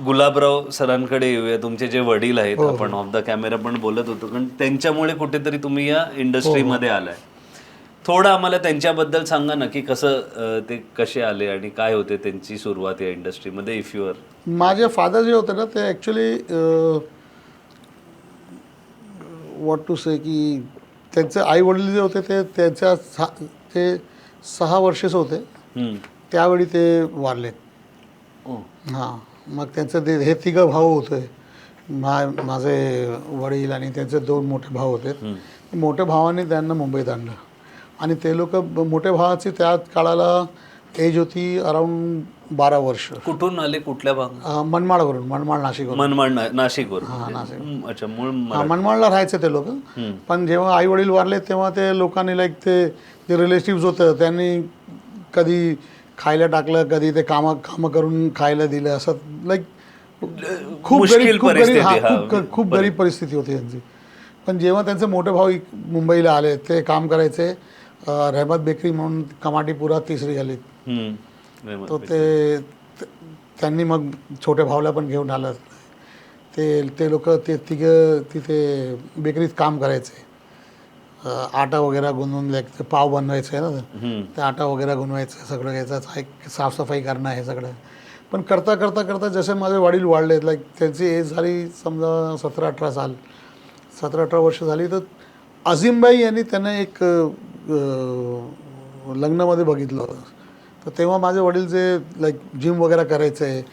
गुलाबराव सरांकडे येऊया. तुमचे जे वडील आहेत, आपण ऑफ द कॅमेरा पण बोलत होतो, कारण त्यांच्यामुळे कुठेतरी तुम्ही या इंडस्ट्रीमध्ये आलाय. थोडं आम्हाला त्यांच्याबद्दल सांगा ना, की कसं ते कसे आले आणि काय होते त्यांची सुरुवात या इंडस्ट्रीमध्ये, इफ युअर. माझे फादर जे होते ना ते ॲक्च्युली व्हॉट टू से की त्यांचे आई वडील जे होते ते ते 6 वर्षाचे होते त्यावेळी ते वारले. हां, मग त्यांचं ते हे तिघं भाऊ होते. माझे वडील आणि त्यांचे 2 मोठे भाऊ होते. मोठ्या भावाने त्यांना मुंबईत आणलं आणि ते लोक मोठ्या भावाची त्या काळाला एज होती अराउंड 12 वर्ष. कुठून आले, कुठल्या भाग? मनमाडवरून, मनमाड नाशिकवरून. मनमाड नाशिकवरून. हां, नाशिक. अच्छा, मूळ मनमाडला राहायचे ते लोक. पण जेव्हा आई वडील वारले तेव्हा ते लोकांनी लाईक ते जे रिलेटिव्स होतं त्यांनी कधी खायला टाकलं, कधी ते कामं करून खायला दिलं, असं लाईक खूप गरीब परिस्थिती होती त्यांची. पण जेव्हा त्यांचे मोठे भाऊ मुंबईला आले, ते काम करायचे रहमत बेकरी म्हणून कमाटीपुरात 3री गल्लीत. तो त्यांनी मग छोट्या भावाला पण घेऊन आलं. ते लोक ते तिघं तिथे बेकरीत काम करायचे. आटा वगैरे गुंदून ते पाव बनवायचं आहे ना, ते आटा वगैरे गुंदवायचं, सगळं घ्यायचं, साफसफाई करणं हे सगळं. पण करता करता करता जसे माझे वडील वाढले, लाईक त्यांची एज झाली समजा 17-18 साल, 17-18 वर्ष झाली, तर अझीमबाई यांनी त्यांना एक लग्नामध्ये बघितलं होतं. तर तेव्हा माझे वडील जे लाईक जिम वगैरे करायचे,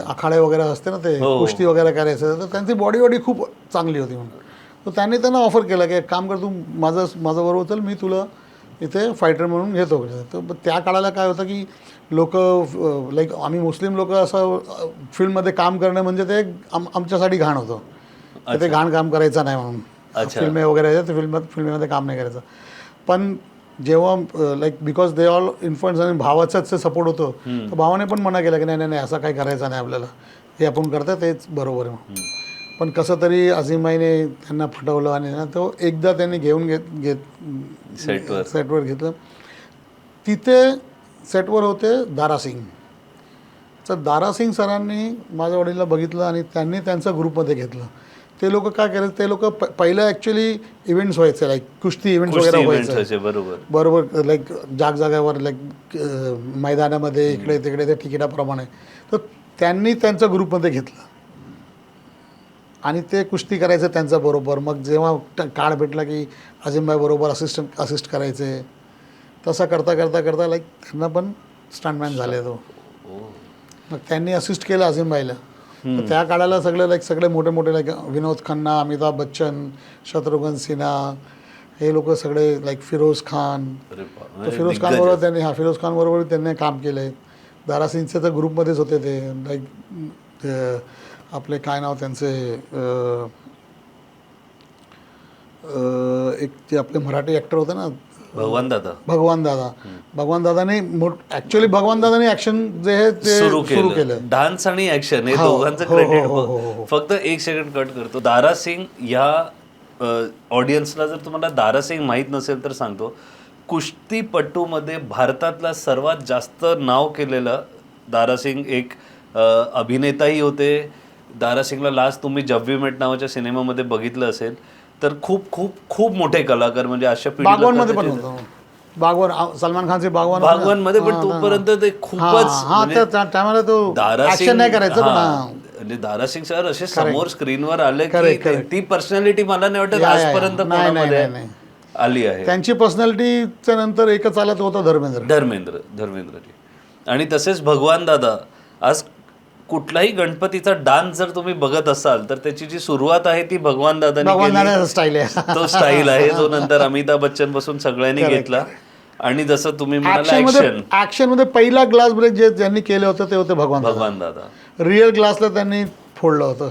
आखाडे वगैरे असते ना, ते कुस्ती वगैरे करायचं, तर त्यांची बॉडी खूप चांगली होती म्हणून. तर त्यांनी त्यांना ऑफर केला की एक काम कर, तू माझ्याबरोबर चल, मी तुला इथे फायटर म्हणून घेतो. तर त्या काळाला काय होतं की लोक लाईक आम्ही मुस्लिम लोक असं फील्डमध्ये काम करणं म्हणजे ते आमच्यासाठी घाण होतं. ते घाण काम करायचं नाही म्हणून. फिल्मे वगैरे ते फिल्मेमध्ये काम नाही करायचं. पण जेव्हा like because they all influence आणि भावाचाच सपोर्ट होतो, तर भावाने पण मना केला की नाही नाही असं काही करायचं नाही आपल्याला, हे आपण करतं तेच बरोबर आहे. पण कसं तरी अझीमबाईने त्यांना फटवलं आणि ना तो एकदा त्यांनी घेऊन सेटवर घेतलं. तिथे सेटवर होते दारासिंग. तर दारासिंग सरांनी माझ्या वडीलला बघितलं आणि त्यांनी त्यांचा ग्रुपमध्ये घेतलं. ते लोक काय करायचं, ते लोक पहिलं ॲक्च्युली इव्हेंट्स व्हायचे, लाईक कुस्ती इव्हेंट्स वगैरे व्हायचे बरोबर, लाईक जागजाग्यावर, लाईक मैदानामध्ये इकडे तिकडे ते तिकिटाप्रमाणे. तर त्यांनी त्यांच्या ग्रुपमध्ये घेतलं आणि ते कुस्ती करायचं त्यांच्याबरोबर. मग जेव्हा काळ भेटला की अझीमबाई बरोबर असिस्ट करायचे. तसं करता करता करता लाईक त्यांना पण स्टंटमॅन झाले तो. मग त्यांनी असिस्ट केलं अझीमबाईला. तर त्या काळाला सगळे मोठे मोठे लाईक विनोद खन्ना, अमिताभ बच्चन, शत्रुघ्न सिन्हा, हे लोक सगळे, लाईक फिरोज खान. तर फिरोज खान बरोबर त्यांनी काम केलं आहे. दारासिंगच्या तर ग्रुपमध्येच होते ते. लाईक आपले काय नाव त्यांचे, एक ते आपले मराठी ॲक्टर होते ना, भगवान दादाने ॲक्च्युली ॲक्शन जे आहे ते सुरू केलं. डान्स आणि ॲक्शन हे दोघांचं क्रेडिट. फक्त एक सेकंड कट करतो. दारासिंग ह्या ऑडियन्सला जर तुम्हाला दारासिंग माहीत नसेल तर सांगतो, कुस्तीपटूमध्ये भारतातला सर्वात जास्त नाव केलेलं दारासिंग एक अभिनेताही होते. दारासिंगला लास्ट तुम्ही जब वी मेट नावाच्या सिनेमामध्ये बघितलं असेल तर खूप खूप खूप मोठे कलाकार, म्हणजे अशा बागवानमध्ये पण होतं. बागवान, सलमान खानचे बागवानमध्ये पण तोपर्यंत ते खूपच त्यामुळे तो ॲक्शन नाही करायचं. म्हणजे दारासिंग सर असे समोर स्क्रीनवर आले की ती पर्सनॅलिटी मला नाही वाटत आजपर्यंत कोणामध्ये आली आहे. त्यांची पर्सनॅलिटीच्या नंतर एकच आला तो होता धर्मेंद्रजी. आणि तसेच भगवान दादा. आज कुठलाही गणपतीचा डान्स जर तुम्ही बघत असाल तर त्याची जी सुरुवात आहे ती भगवान दादाने स्टाईल आहे. तो स्टाईल आहे जो नंतर अमिताभ बच्चन पासून सगळ्यांनी घेतला. आणि जसं तुम्ही म्हणाला ऍक्शन मध्ये पहिला ग्लास ब्रेक जे ज्यांनी केलं होतं ते होते भगवान दादा. रिअल ग्लासला त्यांनी फोडलं होतं.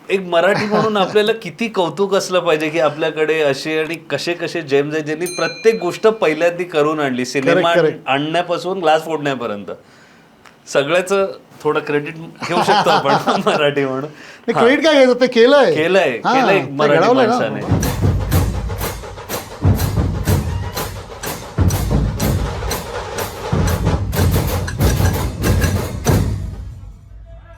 एक मराठी म्हणून आपल्याला किती कौतुक असलं पाहिजे की आपल्याकडे असे आणि कसे कसे जेम्स आहेत ज्यांनी प्रत्येक गोष्ट पहिल्यांदी करून आणली. सिनेमा आणण्यापासून ग्लास फोडण्यापर्यंत सगळ्याचं थोडं क्रेडिट घेऊ शकतो आपण मराठी म्हणून. क्रेडिट काय घ्यायचं, ते केलंय मराठी माणसाने.